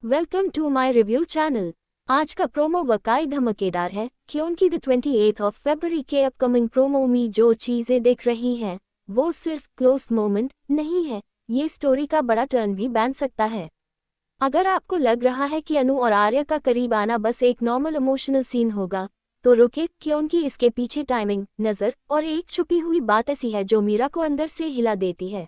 Welcome to my review channel. आज का promo वाकई धमाकेदार है क्योंकि द 28 फरवरी के अपकमिंग प्रोमो में जो चीजें दिख रही हैं वो सिर्फ क्लोज मोमेंट नहीं है, ये स्टोरी का बड़ा टर्न भी बन सकता है। अगर आपको लग रहा है कि अनु और आर्या का करीब आना बस एक नॉर्मल इमोशनल सीन होगा तो रुके, क्योंकि इसके पीछे टाइमिंग, नजर और एक छुपी हुई बात ऐसी है जो मीरा को अंदर से हिला देती है।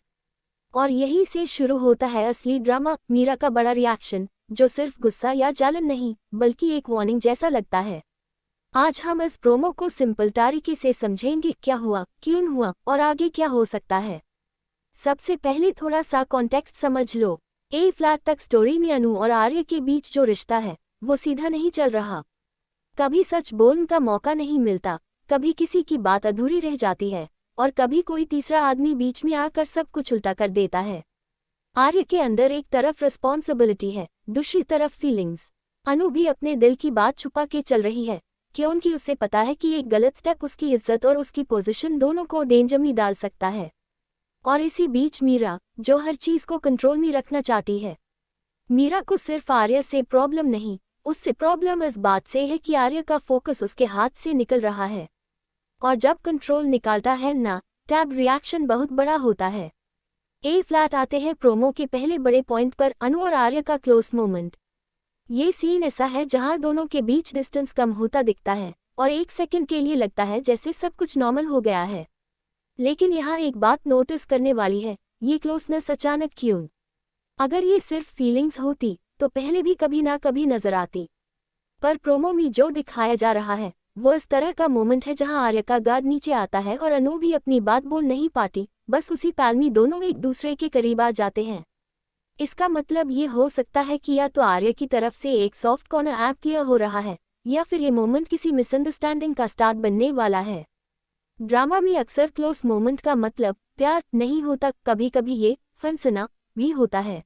और यहीं से शुरू होता है असली ड्रामा, मीरा का बड़ा रिएक्शन, जो सिर्फ गुस्सा या जलन नहीं बल्कि एक वार्निंग जैसा लगता है। आज हम इस प्रोमो को सिंपल तरीके से समझेंगे, क्या हुआ, क्यों हुआ और आगे क्या हो सकता है। सबसे पहले थोड़ा सा कॉन्टेक्स्ट समझ लो। ए फ्लैट तक स्टोरी में अनु और आर्य के बीच जो रिश्ता है वो सीधा नहीं चल रहा। कभी सच बोलने का मौका नहीं मिलता, कभी किसी की बात अधूरी रह जाती है और कभी कोई तीसरा आदमी बीच में आकर सब कुछ उल्टा कर देता है। आर्य के अंदर एक तरफ रिस्पॉन्सिबिलिटी है, दूसरी तरफ फीलिंग्स। अनु भी अपने दिल की बात छुपा के चल रही है क्योंकि उसे पता है कि एक गलत स्टेप उसकी इज्जत और उसकी पोजीशन दोनों को डेंजर में डाल सकता है। और इसी बीच मीरा, जो हर चीज को कंट्रोल में रखना चाहती है। मीरा को सिर्फ आर्य से प्रॉब्लम नहीं, उससे प्रॉब्लम इस बात से है कि आर्य का फोकस उसके हाथ से निकल रहा है। और जब कंट्रोल निकालता है ना, तब रिएक्शन बहुत बड़ा होता है। ए फ्लैट आते हैं प्रोमो के पहले बड़े पॉइंट पर, अनु और आर्य का क्लोज मोमेंट। ये सीन ऐसा है जहां दोनों के बीच डिस्टेंस कम होता दिखता है और एक सेकंड के लिए लगता है जैसे सब कुछ नॉर्मल हो गया है। लेकिन यहाँ एक बात नोटिस करने वाली है, ये क्लोजनेस अचानक क्यों? अगर ये सिर्फ फीलिंग्स होती तो पहले भी कभी ना कभी नजर आती। पर प्रोमो में जो दिखाया जा रहा है वो इस तरह का मोमेंट है जहां आर्य का गार्ड नीचे आता है और अनु भी अपनी बात बोल नहीं पाती, बस उसी पल में दोनों एक दूसरे के करीब आ जाते हैं। इसका मतलब ये हो सकता है कि या तो आर्य की तरफ से एक सॉफ्ट कॉर्नर ऐप क्लियर हो रहा है या फिर ये मोमेंट किसी मिसअंडरस्टैंडिंग का स्टार्ट बनने वाला है। ड्रामा में अक्सर क्लोज मोमेंट का मतलब प्यार नहीं होता, कभी कभी ये फंसना भी होता है।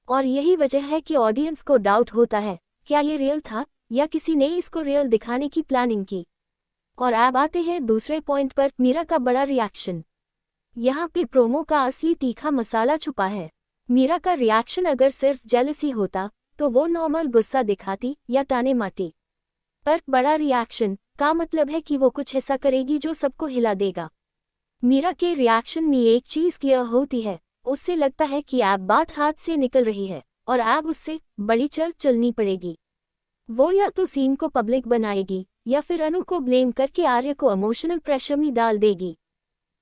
और यही वजह है कि ऑडियंस को डाउट होता है, क्या ये रियल था या किसी ने इसको रियल दिखाने की प्लानिंग की। और अब आते हैं दूसरे पॉइंट पर, मीरा का बड़ा रिएक्शन। यहाँ पे प्रोमो का असली तीखा मसाला छुपा है। मीरा का रिएक्शन अगर सिर्फ जेलसी होता तो वो नॉर्मल गुस्सा दिखाती या ताने मारती, पर बड़ा रिएक्शन का मतलब है कि वो कुछ ऐसा करेगी जो सबको हिला देगा। मीरा के रिएक्शन में एक चीज क्लियर होती है, उससे लगता है कि अब बात हाथ से निकल रही है और अब उससे बड़ी चलनी पड़ेगी। वो या तो सीन को पब्लिक बनाएगी या फिर अनु को ब्लेम करके आर्य को इमोशनल प्रेशर में डाल देगी।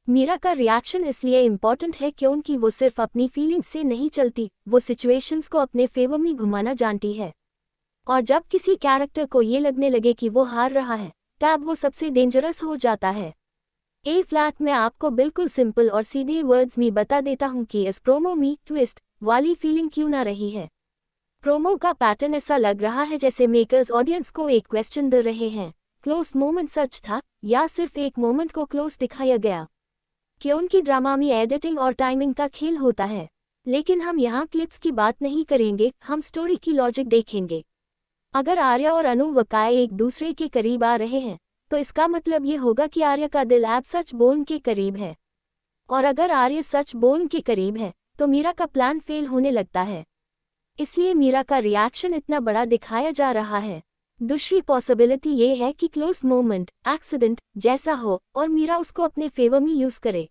मीरा का रिएक्शन इसलिए इम्पोर्टेंट है क्योंकि वो सिर्फ अपनी फीलिंग्स से नहीं चलती, वो सिचुएशंस को अपने फेवर में घुमाना जानती है। और जब किसी कैरेक्टर को ये लगने लगे कि वो हार रहा है तब वो सबसे डेंजरस हो जाता है। ए फ्लैट में आपको बिल्कुल सिंपल और सीधे वर्ड्स में बता देता हूँ कि इस प्रोमो में ट्विस्ट वाली फीलिंग क्यों ना रही है। प्रोमो का पैटर्न ऐसा लग रहा है जैसे मेकर्स ऑडियंस को एक क्वेश्चन दे रहे हैं, क्लोज मोमेंट सच था या सिर्फ एक मोमेंट को क्लोज दिखाया गया। क्योंकि ड्रामा में एडिटिंग और टाइमिंग का खेल होता है। लेकिन हम यहाँ क्लिप्स की बात नहीं करेंगे, हम स्टोरी की लॉजिक देखेंगे। अगर आर्य और अनु वाकई एक दूसरे के करीब आ रहे हैं तो इसका मतलब ये होगा कि आर्य का दिल अब सच बोलने के करीब है। और अगर आर्य सच बोलने के करीब है तो मीरा का प्लान फेल होने लगता है। इसलिए मीरा का रिएक्शन इतना बड़ा दिखाया जा रहा है। दूसरी पॉसिबिलिटी ये है कि क्लोज मोमेंट एक्सीडेंट जैसा हो और मीरा उसको अपने फेवर में यूज करे।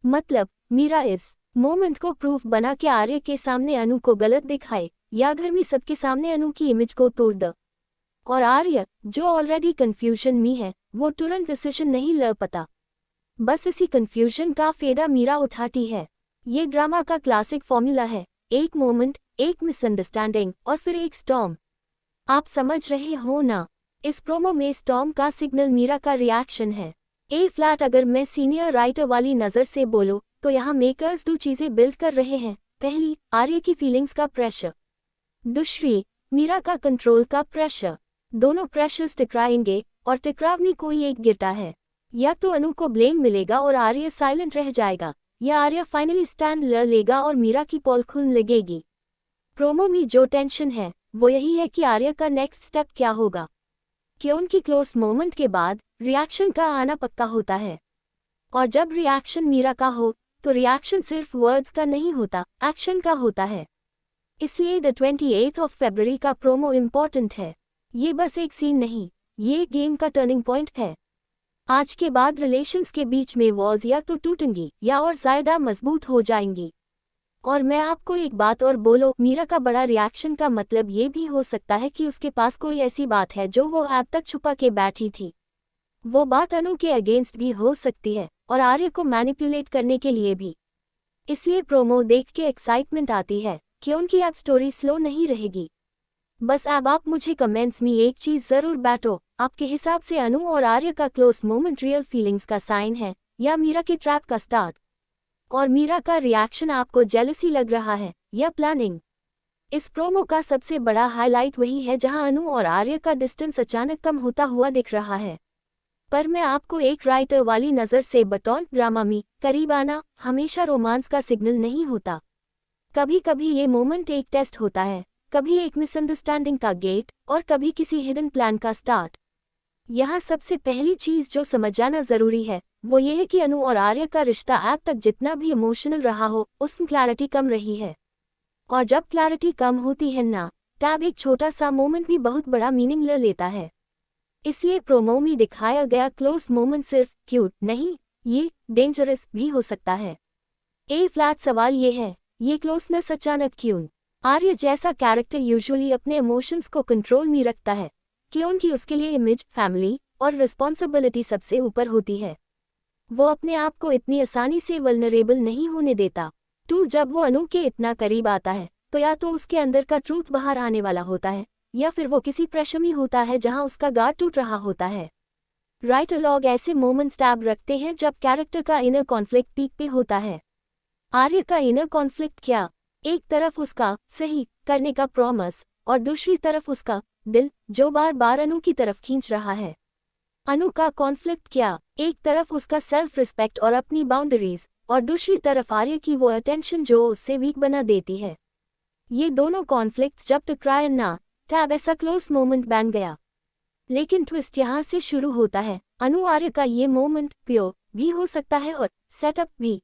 मतलब मीरा इस मोमेंट को प्रूफ बना के आर्य के सामने अनु को गलत दिखाए या घर में सबके सामने अनु की इमेज को तोड़ दे। और आर्य, जो ऑलरेडी कंफ्यूजन में है, वो तुरंत डिसीजन नहीं ले पाता। बस इसी कंफ्यूजन का फायदा मीरा उठाती है। ये ड्रामा का क्लासिक फॉर्मूला है, एक मोमेंट, एक मिसअंडरस्टैंडिंग और फिर एक स्टॉर्म। आप समझ रहे हो ना? इस प्रोमो में स्टॉर्म का सिग्नल मीरा का रिएक्शन है। ए फ्लैट, अगर मैं सीनियर राइटर वाली नज़र से बोलूं तो यहाँ मेकर्स दो चीज़ें बिल्ड कर रहे हैं। पहली, आर्य की फीलिंग्स का प्रेशर। दूसरी, मीरा का कंट्रोल का प्रेशर। दोनों प्रेशर्स टकराएंगे और टकराव में कोई एक गिरता है। या तो अनु को ब्लेम मिलेगा और आर्य साइलेंट रह जाएगा, या आर्य फाइनली स्टैंड ले लेगा और मीरा की पोल खुलने लगेगी। प्रोमो में जो टेंशन है वो यही है कि आर्य का नेक्स्ट स्टेप क्या होगा, क्योंकि क्लोज मोमेंट के बाद रिएक्शन का आना पक्का होता है। और जब रिएक्शन मीरा का हो तो रिएक्शन सिर्फ वर्ड्स का नहीं होता, एक्शन का होता है। इसलिए द 28 ऑफ फरवरी का प्रोमो इम्पोर्टेंट है। ये बस एक सीन नहीं, ये गेम का टर्निंग पॉइंट है। आज के बाद रिलेशंस के बीच में वॉल्स या तो टूटेंगी या और ज़्यादा मजबूत हो जाएंगी। और मैं आपको एक बात और बोलो, मीरा का बड़ा रिएक्शन का मतलब ये भी हो सकता है कि उसके पास कोई ऐसी बात है जो वो अब तक छुपा के बैठी थी। वो बात अनु के अगेंस्ट भी हो सकती है और आर्य को मैनिपुलेट करने के लिए भी। इसलिए प्रोमो देख के एक्साइटमेंट आती है कि उनकी अब स्टोरी स्लो नहीं रहेगी। बस अब आप मुझे कमेंट्स में एक चीज़ ज़रूर बैठो, आपके हिसाब से अनु और आर्य का क्लोज मोमेंट रियल फीलिंग्स का साइन है या मीरा के ट्रैप का स्टार्ट? और मीरा का रिएक्शन आपको जेलसी लग रहा है या प्लानिंग? इस प्रोमो का सबसे बड़ा हाईलाइट वही है जहां अनु और आर्य का डिस्टेंस अचानक कम होता हुआ दिख रहा है। पर मैं आपको एक राइटर वाली नज़र से बताऊं, ड्रामा में करीब आना हमेशा रोमांस का सिग्नल नहीं होता। कभी कभी ये मोमेंट एक टेस्ट होता है, कभी एक मिसअंडरस्टैंडिंग का गेट और कभी किसी हिडन प्लान का स्टार्ट। यहाँ सबसे पहली चीज़ जो समझ जाना ज़रूरी है वो ये है कि अनु और आर्य का रिश्ता अब तक जितना भी इमोशनल रहा हो उसमें क्लैरिटी कम रही है। और जब क्लैरिटी कम होती है ना, तब एक छोटा सा मोमेंट भी बहुत बड़ा मीनिंग ले लेता है। इसलिए प्रोमो में दिखाया गया क्लोज मोमेंट सिर्फ क्यूट नहीं, ये डेंजरस भी हो सकता है। फ्लैट सवाल ये है, ये क्लोजनेस अचानक क्यों? आर्य जैसा कैरेक्टर यूजुअली अपने इमोशंस को कंट्रोल में रखता है क्योंकि उसके लिए इमेज, फैमिली और रिस्पॉन्सिबिलिटी सबसे ऊपर होती है। वो अपने आप को इतनी आसानी से वल्नरेबल नहीं होने देता। जब वो अनु के इतना करीब आता है तो या तो उसके अंदर का ट्रूथ बाहर आने वाला होता है या फिर वो किसी प्रेशर में होता है जहां उसका गार्ड टूट रहा होता है। राइटर लॉग ऐसे मोमेंट्स टैब रखते हैं जब कैरेक्टर का इनर कॉन्फ्लिक्ट पीक पे होता है। आर्य का इनर कॉन्फ्लिक्ट क्या? एक तरफ उसका सही करने का प्रॉमिस और दूसरी तरफ उसका दिल जो बार बार अनु की तरफ खींच रहा है। अनु का कॉन्फ्लिक्ट क्या? एक तरफ उसका सेल्फ रिस्पेक्ट और अपनी बाउंड्रीज और दूसरी तरफ आर्य की वो अटेंशन जो उससे वीक बना देती है। ये दोनों कॉन्फ्लिक्ट्स जब टकराए ना, तब ऐसा क्लोज मोमेंट बन गया। लेकिन ट्विस्ट यहाँ से शुरू होता है। अनु आर्य का ये मोमेंट प्योर भी हो सकता है और सेटअप भी।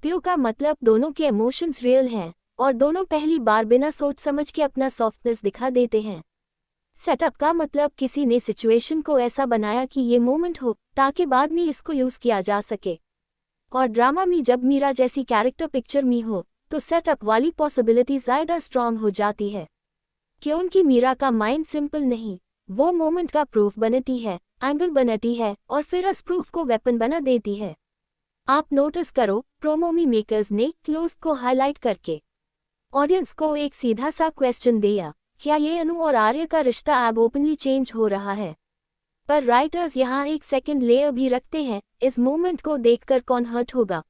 प्योर का मतलब दोनों के इमोशंस रियल हैं और दोनों पहली बार बिना सोच समझ के अपना सॉफ्टनेस दिखा देते हैं। सेटअप का मतलब किसी ने सिचुएशन को ऐसा बनाया कि ये मोमेंट हो ताकि बाद में इसको यूज़ किया जा सके। और ड्रामा में जब मीरा जैसी कैरेक्टर पिक्चर में हो तो सेटअप वाली पॉसिबिलिटी ज़्यादा स्ट्रॉन्ग हो जाती है क्योंकि मीरा का माइंड सिंपल नहीं, वो मोमेंट का प्रूफ बनती है, एंगल बनती है और फिर उस प्रूफ को वेपन बना देती है। आप नोटिस करो, प्रोमो में मेकर्स ने क्लोज को हाईलाइट करके ऑडियंस को एक सीधा सा क्वेश्चन दिया, क्या ये अनु और आर्य का रिश्ता अब ओपनली चेंज हो रहा है? पर राइटर्स यहाँ एक सेकंड लेयर भी रखते हैं, इस मोमेंट को देखकर कौन हर्ट होगा?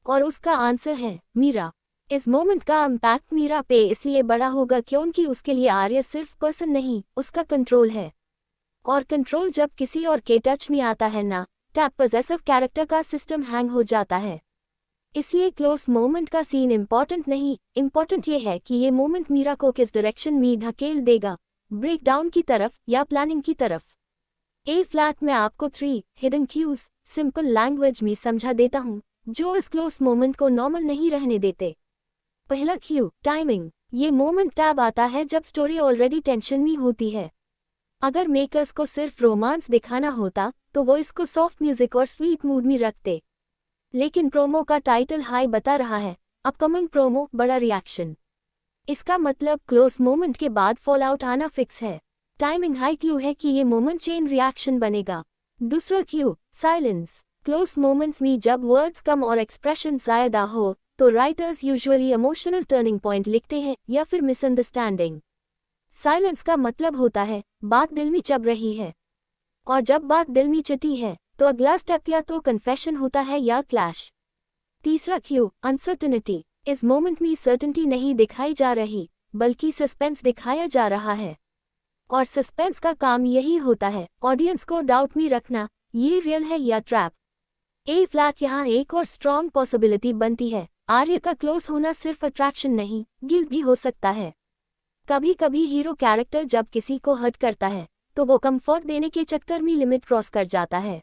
और उसका आंसर है मीरा। इस मोमेंट का इम्पैक्ट मीरा पे इसलिए बड़ा होगा क्योंकि उसके लिए आर्य सिर्फ पर्सन नहीं, उसका कंट्रोल है। और कंट्रोल जब किसी और के टच में आता है ना, तब पॉसेसिव कैरेक्टर का सिस्टम हैंग हो जाता है। इसलिए क्लोज मोमेंट का सीन इम्पॉर्टेंट नहीं, इम्पॉर्टेंट ये है कि ये मोमेंट मीरा को किस डायरेक्शन में धकेल देगा, ब्रेकडाउन की तरफ या प्लानिंग की तरफ। फ्लैट में आपको 3 हिडन क्यूज सिंपल लैंग्वेज में समझा देता हूँ जो इस क्लोज मोमेंट को नॉर्मल नहीं रहने देते। पहला क्यू, टाइमिंग। ये मोमेंट तब आता है जब स्टोरी ऑलरेडी टेंशन में होती है। अगर मेकर्स को सिर्फ रोमांस दिखाना होता तो वो इसको सॉफ्ट म्यूजिक और स्वीट मूड में रखते। लेकिन प्रोमो का टाइटल हाई बता रहा है, अपकमिंग प्रोमो बड़ा रिएक्शन। इसका मतलब क्लोज मोमेंट के बाद फॉल आउट आना फिक्स है। टाइमिंग हाई क्यू है कि ये मोमेंट चेन रिएक्शन बनेगा। दूसरा क्यू, साइलेंस। क्लोज मोमेंट्स में जब वर्ड्स कम और एक्सप्रेशन ज़्यादा हो तो writers usually emotional turning point लिखते हैं या फिर मिसअंडरस्टैंडिंग। साइलेंस का मतलब होता है बात दिल में चब रही है, और जब बात दिल में चटी है तो अगला स्टेप या तो कन्फेशन होता है या क्लैश। तीसरा क्यू, अनसर्टेनिटी। इस मोमेंट में सर्टेनिटी नहीं दिखाई जा रही बल्कि सस्पेंस दिखाया जा रहा है, और सस्पेंस का काम यही होता है ऑडियंस को डाउट में रखना, ये रियल है या ट्रैप। फ्लैट यहाँ एक और स्ट्रॉन्ग पॉसिबिलिटी बनती है। आर्य का क्लोज होना सिर्फ अट्रैक्शन नहीं, गिल्ट भी हो सकता है। कभी कभी हीरो कैरेक्टर जब किसी को हर्ट करता है तो वो कंफर्ट देने के चक्कर में लिमिट क्रॉस कर जाता है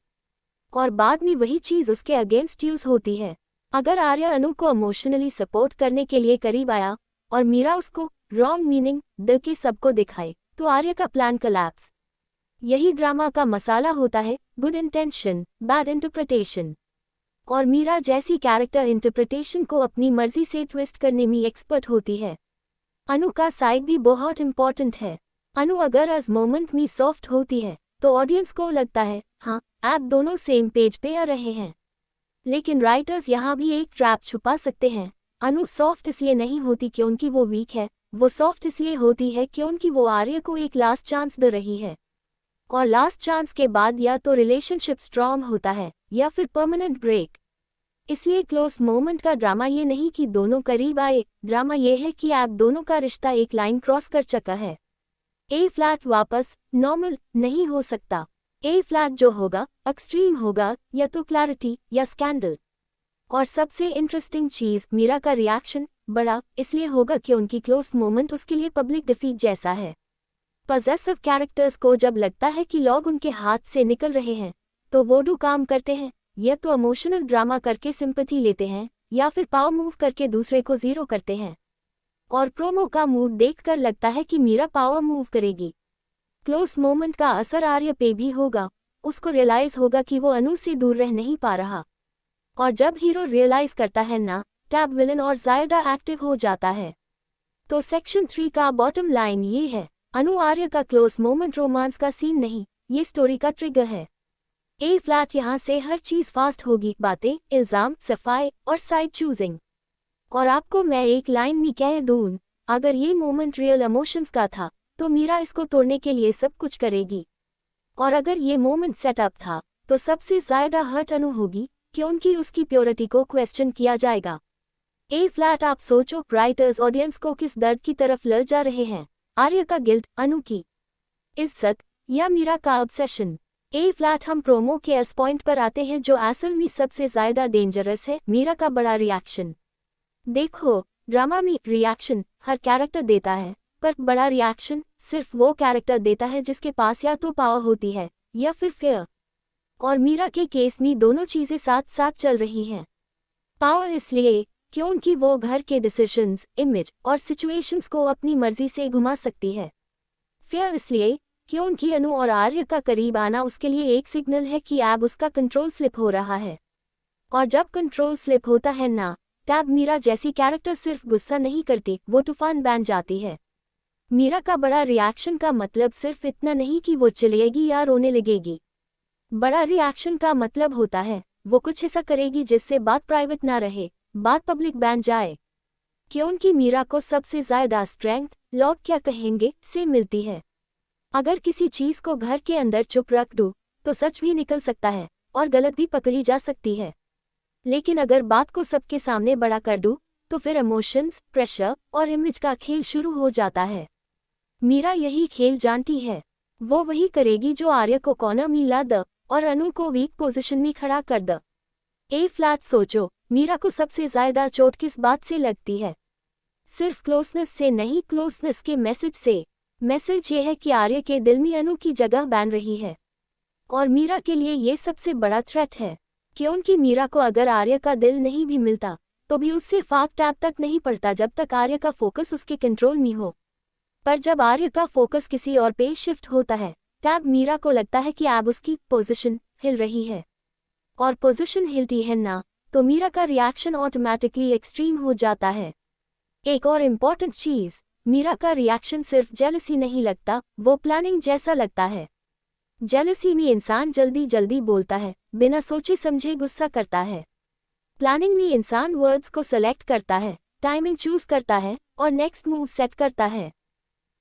और बाद में वही चीज़ उसके अगेंस्ट यूज होती है। अगर आर्य अनु को इमोशनली सपोर्ट करने के लिए करीब आया और मीरा उसको रॉन्ग मीनिंग द के सबको दिखाए तो आर्य का प्लान कोलैप्स। यही ड्रामा का मसाला होता है, गुड इंटेंशन बैड इंटरप्रिटेशन। और मीरा जैसी कैरेक्टर इंटरप्रिटेशन को अपनी मर्जी से ट्विस्ट करने में एक्सपर्ट होती है। अनु का साइड भी बहुत इंपॉर्टेंट है। अनु अगर आज मोमेंट में सॉफ्ट होती है तो ऑडियंस को लगता है हाँ आप दोनों सेम पेज पे आ रहे हैं। लेकिन राइटर्स यहाँ भी एक ट्रैप छुपा सकते हैं। अनु सॉफ्ट इसलिए नहीं होती क्योंकि वो वीक है, वो सॉफ्ट इसलिए होती है क्योंकि वो आर्य को एक लास्ट चांस दे रही है। और लास्ट चांस के बाद या तो रिलेशनशिप स्ट्रॉन्ग होता है या फिर परमानेंट ब्रेक। इसलिए क्लोज मोमेंट का ड्रामा ये नहीं कि दोनों करीब आए, ड्रामा ये है कि आप दोनों का रिश्ता एक लाइन क्रॉस कर चुका है। ए फ्लैट वापस नॉर्मल नहीं हो सकता। ए फ्लैट जो होगा एक्सट्रीम होगा, या तो क्लैरिटी या स्कैंडल। और सबसे इंटरेस्टिंग चीज मीरा का रिएक्शन बड़ा इसलिए होगा कि उनकी क्लोज मोमेंट उसके लिए पब्लिक डिफीट जैसा है। पॉजेसिव कैरेक्टर्स को जब लगता है कि लोग उनके हाथ से निकल रहे हैं तो वो डू काम करते हैं, या तो इमोशनल ड्रामा करके सिंपैथी लेते हैं या फिर पावर मूव करके दूसरे को जीरो करते हैं। और प्रोमो का मूड देखकर लगता है कि मीरा पावर मूव करेगी। क्लोज मोमेंट का असर आर्य पे भी होगा। उसको रियलाइज होगा कि वो अनु से दूर रह नहीं पा रहा। और जब हीरो रियलाइज करता है ना, टैब विलन और जायदा एक्टिव हो जाता है। तो सेक्शन 3 का बॉटम लाइन ये है, अनु आर्य का क्लोज मोमेंट रोमांस का सीन नहीं, ये स्टोरी का ट्रिगर है। ए फ्लैट यहाँ से हर चीज फास्ट होगी, बातें, इल्जाम, सफाई और साइड चूजिंग। और आपको मैं एक लाइन में कह दूं, अगर ये मोमेंट रियल इमोशंस का था तो मीरा इसको तोड़ने के लिए सब कुछ करेगी। और अगर ये मोमेंट सेटअप था तो सबसे ज्यादा हर्ट अनु होगी क्योंकि उसकी प्योरिटी को क्वेश्चन किया जाएगा। ए फ्लैट आप सोचो, राइटर्स ऑडियंस को किस दर्द की तरफ ले जा रहे हैं, आर्य का गिल्ट, अनु की इज्जत या मीरा का ऑब्सेशन। ए फ्लैट हम प्रोमो के इस पॉइंट पर आते हैं जो असल में सबसे ज्यादा डेंजरस है, मीरा का बड़ा रिएक्शन। देखो, ड्रामा में रिएक्शन हर कैरेक्टर देता है, पर बड़ा रिएक्शन सिर्फ वो कैरेक्टर देता है जिसके पास या तो पावर होती है या फिर फेयर। और मीरा के केस में दोनों चीजें साथ साथ चल रही हैं। पावर इसलिए क्योंकि वो घर के डिसीजंस, इमेज और सिचुएशंस को अपनी मर्जी से घुमा सकती है। फेयर इसलिए क्योंकि अनु और आर्य का करीब आना उसके लिए एक सिग्नल है कि अब उसका कंट्रोल स्लिप हो रहा है। और जब कंट्रोल स्लिप होता है ना, तब मीरा जैसी कैरेक्टर सिर्फ गुस्सा नहीं करती, वो तूफान बन जाती है। मीरा का बड़ा रिएक्शन का मतलब सिर्फ इतना नहीं कि वो चिल्लाएगी या रोने लगेगी। बड़ा रिएक्शन का मतलब होता है वो कुछ ऐसा करेगी जिससे बात प्राइवेट ना रहे, बात पब्लिक बन जाए। क्योंकि मीरा को सबसे ज्यादा स्ट्रेंथ लोग क्या कहेंगे से मिलती है। अगर किसी चीज को घर के अंदर चुप रख दूं तो सच भी निकल सकता है और गलत भी पकड़ी जा सकती है। लेकिन अगर बात को सबके सामने बड़ा कर दूं तो फिर इमोशंस, प्रेशर और इमेज का खेल शुरू हो जाता है। मीरा यही खेल जानती है। वो वही करेगी जो आर्य को कॉर्नर में ला द और अनु को वीक पोजीशन में खड़ा कर द। ए फ्लैट सोचो, मीरा को सबसे ज्यादा चोट किस बात से लगती है? सिर्फ क्लोजनेस से नहीं, क्लोजनेस के मैसेज से। मैसेज ये है कि आर्य के दिल में अनु की जगह बन रही है। और मीरा के लिए ये सबसे बड़ा थ्रेट है, क्योंकि मीरा को अगर आर्य का दिल नहीं भी मिलता तो भी उससे फाक टैब तक नहीं पड़ता जब तक आर्य का फोकस उसके कंट्रोल में हो। पर जब आर्य का फोकस किसी और पे शिफ्ट होता है तब मीरा को लगता है कि अब उसकी पोजीशन हिल रही है। और पोजीशन हिलती है ना, तो मीरा का रिएक्शन ऑटोमेटिकली एक्सट्रीम हो जाता है। एक और इम्पॉर्टेंट चीज, मीरा का रिएक्शन सिर्फ जेलसी नहीं लगता, वो प्लानिंग जैसा लगता है। जेलसी में इंसान जल्दी जल्दी बोलता है, बिना सोचे समझे गुस्सा करता है। प्लानिंग में इंसान वर्ड्स को सेलेक्ट करता है, टाइमिंग चूज करता है और नेक्स्ट मूव सेट करता है।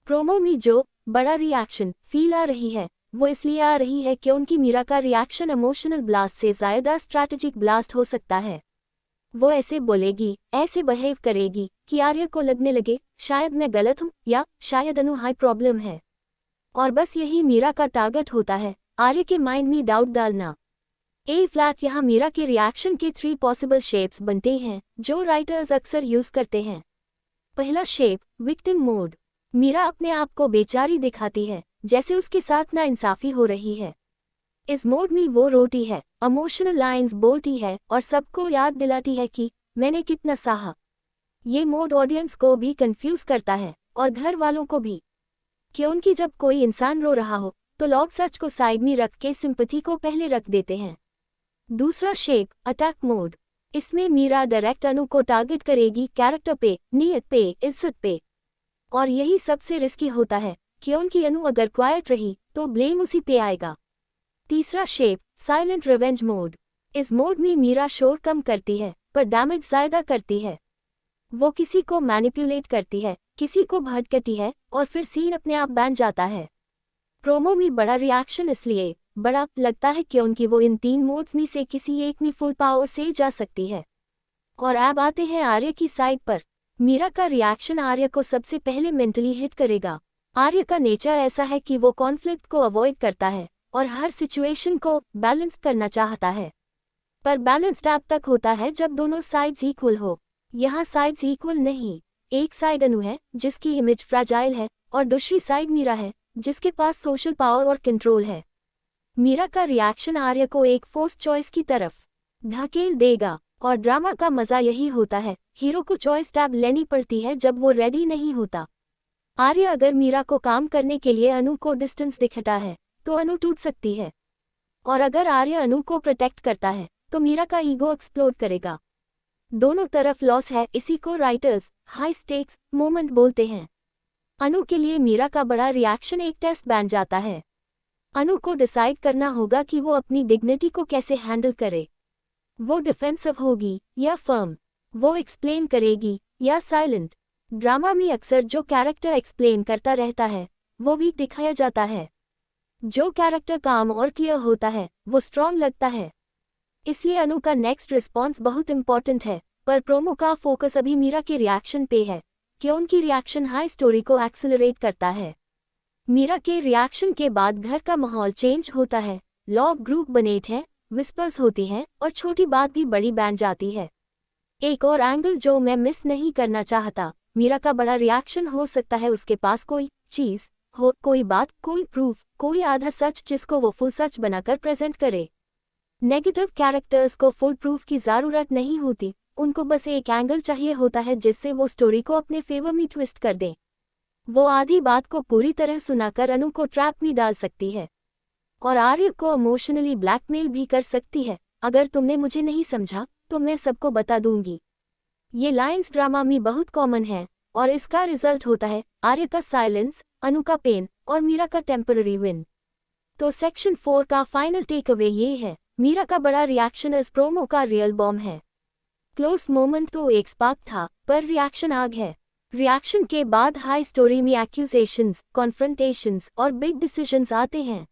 प्रोमो में जो बड़ा रिएक्शन फील आ रही है वो इसलिए आ रही है क्योंकि मीरा का रिएक्शन इमोशनल ब्लास्ट से ज्यादा स्ट्रैटेजिक ब्लास्ट हो सकता है। वो ऐसे बोलेगी, ऐसे बिहेव करेगी कि आर्य को लगने लगे शायद मैं गलत हूँ या शायद अनु हाई प्रॉब्लम है। और बस यही मीरा का टारगेट होता है, आर्य के माइंड में डाउट डालना। ए फ्लैट यहाँ मीरा के रिएक्शन के 3 पॉसिबल शेप्स बनते हैं जो राइटर्स अक्सर यूज करते हैं। पहला शेप, विक्टिम मोड। मीरा अपने आप को बेचारी दिखाती है, जैसे उसके साथ नाइंसाफी हो रही है। इस मोड में वो रोती है, इमोशनल लाइंस बोलती है और सबको याद दिलाती है कि मैंने कितना सहा। ये मोड ऑडियंस को भी कंफ्यूज करता है और घर वालों को भी, क्योंकि जब कोई इंसान रो रहा हो तो लोग सच को साइड में रख के सिंपैथी को पहले रख देते हैं। दूसरा शेप, अटैक मोड। इसमें मीरा डायरेक्ट अनु को टारगेट करेगी, कैरेक्टर पे, नीयत पे, इज्जत पे। और यही सबसे रिस्की होता है, क्योंकि अनु अगर क्वाइट रही तो ब्लेम उसी पे आएगा। तीसरा शेप, साइलेंट रिवेंज मोड। इस मोड में मीरा शोर कम करती है पर डैमेज ज्यादा करती है। वो किसी को मैनिपुलेट करती है, किसी को भड़काती है और फिर सीन अपने आप बन जाता है। प्रोमो में बड़ा रिएक्शन इसलिए बड़ा लगता है क्योंकि वो इन 3 मोड्स में से किसी एक में फुल पावर से जा सकती है। और अब आते हैं आर्य की साइड पर। मीरा का रिएक्शन आर्य को सबसे पहले मेंटली हिट करेगा। आर्य का नेचर ऐसा है कि वो कॉन्फ्लिक्ट को अवॉइड करता है और हर सिचुएशन को बैलेंस करना चाहता है। पर बैलेंस तब तक होता है जब दोनों साइड्स इक्वल हो। यहाँ साइड्स इक्वल नहीं, एक साइड अनु है जिसकी इमेज फ्रैजाइल है और दूसरी साइड मीरा है जिसके पास सोशल पावर और कंट्रोल है। मीरा का रिएक्शन आर्य को एक फोर्स चॉइस की तरफ धकेल देगा और ड्रामा का मजा यही होता है, हीरो को चॉइस टैब लेनी पड़ती है जब वो रेडी नहीं होता। आर्य अगर मीरा को काम करने के लिए अनु को डिस्टेंस दिखाता है तो अनु टूट सकती है, और अगर आर्य अनु को प्रोटेक्ट करता है तो मीरा का ईगो एक्सप्लोड करेगा। दोनों तरफ लॉस है, इसी को राइटर्स हाई स्टेक्स मोमेंट बोलते हैं। अनु के लिए मीरा का बड़ा रिएक्शन एक टेस्ट बन जाता है। अनु को डिसाइड करना होगा कि वो अपनी डिग्निटी को कैसे हैंडल करे। वो डिफेंसिव होगी या फर्म, वो एक्सप्लेन करेगी या साइलेंट। ड्रामा में अक्सर जो कैरेक्टर एक्सप्लेन करता रहता है वो वीक दिखाया जाता है, जो कैरेक्टर काम और क्लियर होता है वो स्ट्रॉन्ग लगता है। इसलिए अनु का नेक्स्ट रिस्पॉन्स बहुत इंपॉर्टेंट है, पर प्रोमो का फोकस अभी मीरा के रिएक्शन पे है क्योंकि रिएक्शन हाई स्टोरी को एक्सेलरेट करता है। मीरा के रिएक्शन के बाद घर का माहौल चेंज होता है, लोग ग्रुप बनाते हैं, विस्पर्स होती हैं और छोटी बात भी बड़ी बन जाती है। एक और एंगल जो मैं मिस नहीं करना चाहता, मीरा का बड़ा रिएक्शन हो सकता है उसके पास कोई चीज हो, कोई बात, कोई प्रूफ, कोई आधा सच जिसको वो फुल सच बनाकर प्रेजेंट करे। नेगेटिव कैरेक्टर्स को फुल प्रूफ की ज़रूरत नहीं होती, उनको बस एक एंगल चाहिए होता है जिससे वो स्टोरी को अपने फेवर में ट्विस्ट कर दें। वो आधी बात को पूरी तरह सुनाकर अनु को ट्रैप में डाल सकती है और आर्य को इमोशनली ब्लैकमेल भी कर सकती है, अगर तुमने मुझे नहीं समझा तो मैं सबको बता दूंगी। ये लाइंस ड्रामा में बहुत कॉमन है और इसका रिजल्ट होता है आर्य का साइलेंस, अनु का पेन और मीरा का टेम्पररी विन। तो सेक्शन 4 का फाइनल टेक अवे ये है, मीरा का बड़ा रिएक्शन इस प्रोमो का रियल बॉम्ब है। क्लोज मोमेंट तो एक स्पार्क था, पर रिएक्शन आग है। रिएक्शन के बाद हाई स्टोरी में एक्यूजेशंस, कॉन्फ्रंटेशंस और बिग डिसीजंस आते हैं।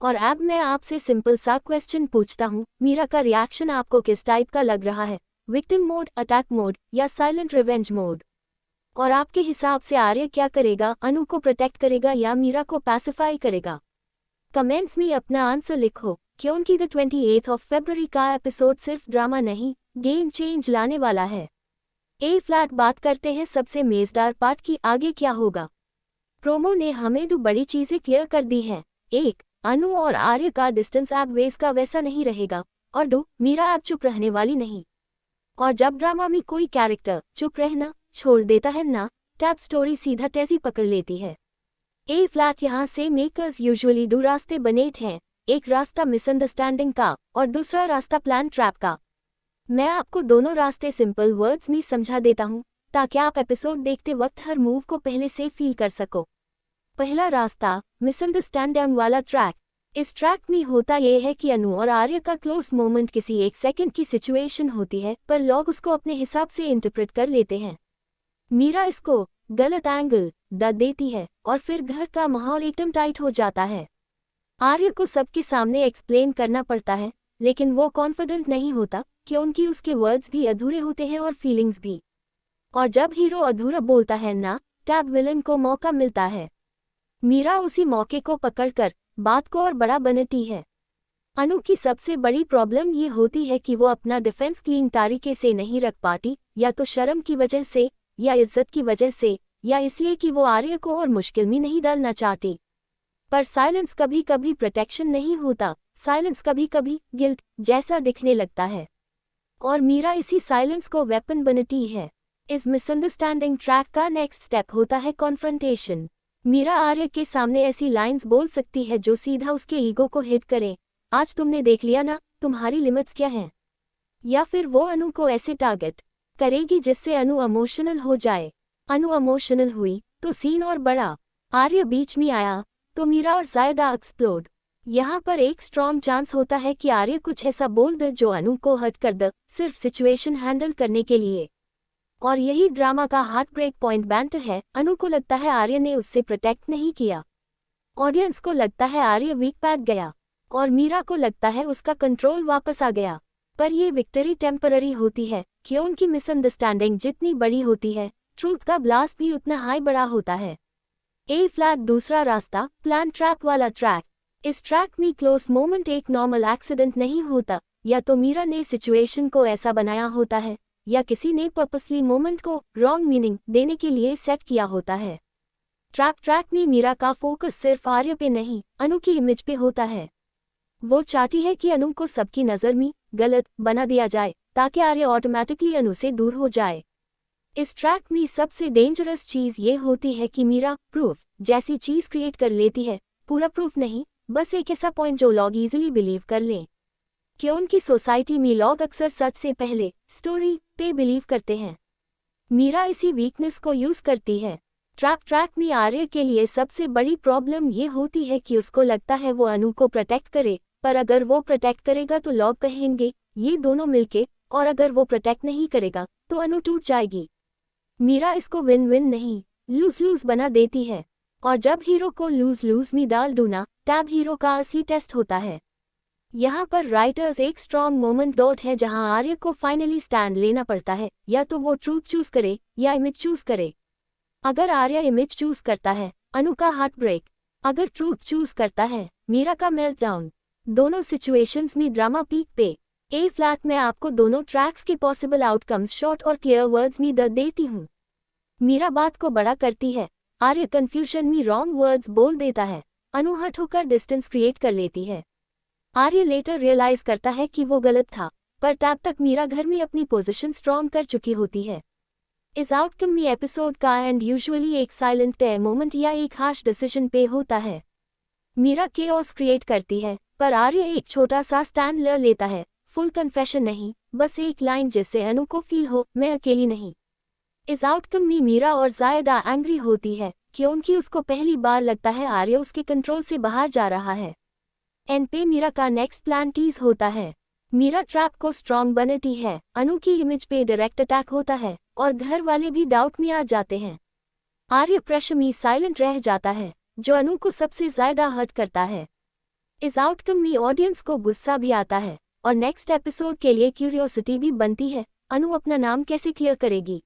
और अब मैं आपसे सिंपल सा क्वेश्चन पूछता हूँ, मीरा का रिएक्शन आपको किस टाइप का लग रहा है, विक्टिम मोड, अटैक मोड या साइलेंट रिवेंज मोड? और आपके हिसाब से आर्य क्या करेगा, अनु को प्रोटेक्ट करेगा या मीरा को पैसिफाई करेगा? कमेंट्स में अपना आंसर लिखो, क्योंकि द 28 ऑफ फरवरी का एपिसोड सिर्फ ड्रामा नहीं, गेम चेंज लाने वाला है। ए फ्लैट बात करते हैं सबसे मजेदार पार्ट की, आगे क्या होगा। प्रोमो ने हमें 2 बड़ी चीजें क्लियर कर दी हैं। 1, अनु और आर्य का डिस्टेंस अब वेज का वैसा नहीं रहेगा, और 2, मीरा अब चुप रहने वाली नहीं। और जब ड्रामा में कोई कैरेक्टर चुप रहना छोड़ देता है ना, टैब स्टोरी सीधा तेजी पकड़ लेती है। ए फ्लैट यहाँ से मेकर्स यूजुअली 2 रास्ते बनाते हैं, एक रास्ता मिसअंडरस्टैंडिंग का और दूसरा रास्ता प्लान ट्रैप का। मैं आपको दोनों रास्ते सिंपल वर्ड्स में समझा देता हूँ ताकि आप एपिसोड देखते वक्त हर मूव को पहले से फील कर सको। पहला रास्ता, मिसअंडरस्टैंडिंग वाला ट्रैक। इस ट्रैक में होता यह है कि अनु और आर्य का क्लोज मोमेंट किसी एक सेकंड की सिचुएशन होती है, पर लोग उसको अपने हिसाब से इंटरप्रेट कर लेते हैं। मीरा इसको गलत एंगल देती है और फिर घर का माहौल एकदम टाइट हो जाता है। आर्य को सबके सामने एक्सप्लेन करना पड़ता है, लेकिन वो कॉन्फिडेंट नहीं होता क्योंकि उसके वर्ड्स भी अधूरे होते हैं और फीलिंग्स भी। और जब हीरो अधूरा बोलता है ना, टैब विलन को मौका मिलता है। मीरा उसी मौके को पकड़कर बात को और बड़ा बनाती है। अनु की सबसे बड़ी प्रॉब्लम ये होती है कि वो अपना डिफेंस क्लीन तरीके से नहीं रख पाती, या तो शर्म की वजह से, या इज्जत की वजह से, या इसलिए कि वो आर्य को और मुश्किल में नहीं डालना चाहती। पर साइलेंस कभी कभी प्रोटेक्शन नहीं होता, साइलेंस कभी कभी गिल्ट जैसा दिखने लगता है, और मीरा इसी साइलेंस को वेपन बनती है। इस मिसअंडरस्टैंडिंग ट्रैक का नेक्स्ट स्टेप होता है कॉन्फ्रंटेशन। मीरा आर्य के सामने ऐसी लाइंस बोल सकती है जो सीधा उसके ईगो को हिट करे, आज तुमने देख लिया ना तुम्हारी लिमिट्स क्या हैं। या फिर वो अनु को ऐसे टारगेट करेगी जिससे अनु इमोशनल हो जाए। अनु इमोशनल हुई तो सीन और बड़ा। आर्य बीच में आया तो मीरा और जायदा एक्सप्लोड। यहाँ पर एक स्ट्रॉन्ग चांस होता है कि आर्य कुछ ऐसा बोल दे जो अनु को हर्ट कर दे, सिर्फ सिचुएशन हैंडल करने के लिए। और यही ड्रामा का हार्ट ब्रेक पॉइंट बैंटर है। अनु को लगता है आर्य ने उससे प्रोटेक्ट नहीं किया, ऑडियंस को लगता है आर्य वीक पैट गया, और मीरा को लगता है उसका कंट्रोल वापस आ गया। पर ये विक्ट्री टेम्पररी होती है, क्यों उनकी मिसअंडरस्टैंडिंग जितनी बड़ी होती है ट्रूथ का ब्लास्ट भी उतना हाई बड़ा होता है। ए फ्लैट दूसरा रास्ता, प्लान ट्रैप वाला ट्रैक। इस ट्रैक में क्लोज मोमेंट एक नॉर्मल एक्सीडेंट नहीं होता, या तो मीरा ने सिचुएशन को ऐसा बनाया होता है या किसी ने पर्पसली मोमेंट को रॉन्ग मीनिंग देने के लिए सेट किया होता है। ट्रैप ट्रैक में मीरा का फोकस सिर्फ आर्य पे नहीं अनु की इमेज पे होता है। वो चाहती है कि अनु को सबकी नज़र में गलत बना दिया जाए ताकि आर्य ऑटोमेटिकली अनु से दूर हो जाए। इस ट्रैक में सबसे डेंजरस चीज़ ये होती है कि मीरा प्रूफ जैसी चीज़ क्रिएट कर लेती है, पूरा प्रूफ नहीं, बस एक ऐसा पॉइंट जो लोग इजीली बिलीव कर लें। क्यों उनकी सोसाइटी में लोग अक्सर सच से पहले स्टोरी पे बिलीव करते हैं। मीरा इसी वीकनेस को यूज़ करती है। ट्रैप ट्रैक में आर्य के लिए सबसे बड़ी प्रॉब्लम ये होती है कि उसको लगता है वो अनु को प्रोटेक्ट करे, पर अगर वो प्रोटेक्ट करेगा तो लोग कहेंगे ये दोनों मिलके, और अगर वो प्रोटेक्ट नहीं करेगा तो अनु टूट जाएगी। मीरा इसको विन विन नहीं लूज लूज बना देती है, और जब हीरो को लूज लूज में डाल दूना तब हीरो का असली टेस्ट होता है। यहाँ पर राइटर्स एक स्ट्रॉन्ग मोमेंट डॉट है जहाँ आर्य को फाइनली स्टैंड लेना पड़ता है, या तो वो ट्रूथ चूज करे या इमेज चूज करे। अगर आर्य इमेज चूज करता है अनु का हार्ट ब्रेक, अगर ट्रूथ चूज करता है मीरा का मेल्ट डाउन। दोनों सिचुएशंस में ड्रामा पीक पे। ए फ्लैट में आपको दोनों ट्रैक्स के पॉसिबल आउटकम्स शॉर्ट और क्लियर वर्ड्स में दे देती हूँ। मीरा बात को बड़ा करती है, आर्य कंफ्यूजन में रॉन्ग वर्ड्स बोल देता है, अनु हर्ट होकर डिस्टेंस क्रिएट कर लेती है। आर्य लेटर रियलाइज करता है कि वो गलत था, पर तब तक मीरा घर में अपनी पोजीशन स्ट्रॉन्ग कर चुकी होती है। इस आउटकम में एपिसोड का एंड यूजुअली एक साइलेंट टे मोमेंट या एक हार्श डिसीजन पे होता है। मीरा केओस क्रिएट करती है, पर आर्य एक छोटा सा स्टैंड ले लेता है, फुल कन्फेशन नहीं, बस एक लाइन जिससे अनु को फील हो मैं अकेली नहीं। इस आउटकम में मीरा और जायदा एंग्री होती है क्योंकि उसको पहली बार लगता है आर्य उसके कंट्रोल से बाहर जा रहा है। एंड पे मीरा का नेक्स्ट प्लान टीज होता है। मीरा ट्रैप को स्ट्रॉन्ग बनाती है, अनु की इमेज पे डायरेक्ट अटैक होता है और घर वाले भी डाउट में आ जाते हैं। आर्य प्रेशर में साइलेंट रह जाता है, जो अनु को सबसे ज्यादा हर्ट करता है। इस आउटकम में ऑडियंस को गुस्सा भी आता है और नेक्स्ट एपिसोड के लिए क्यूरियोसिटी भी बनती है, अनु अपना नाम कैसे क्लियर करेगी।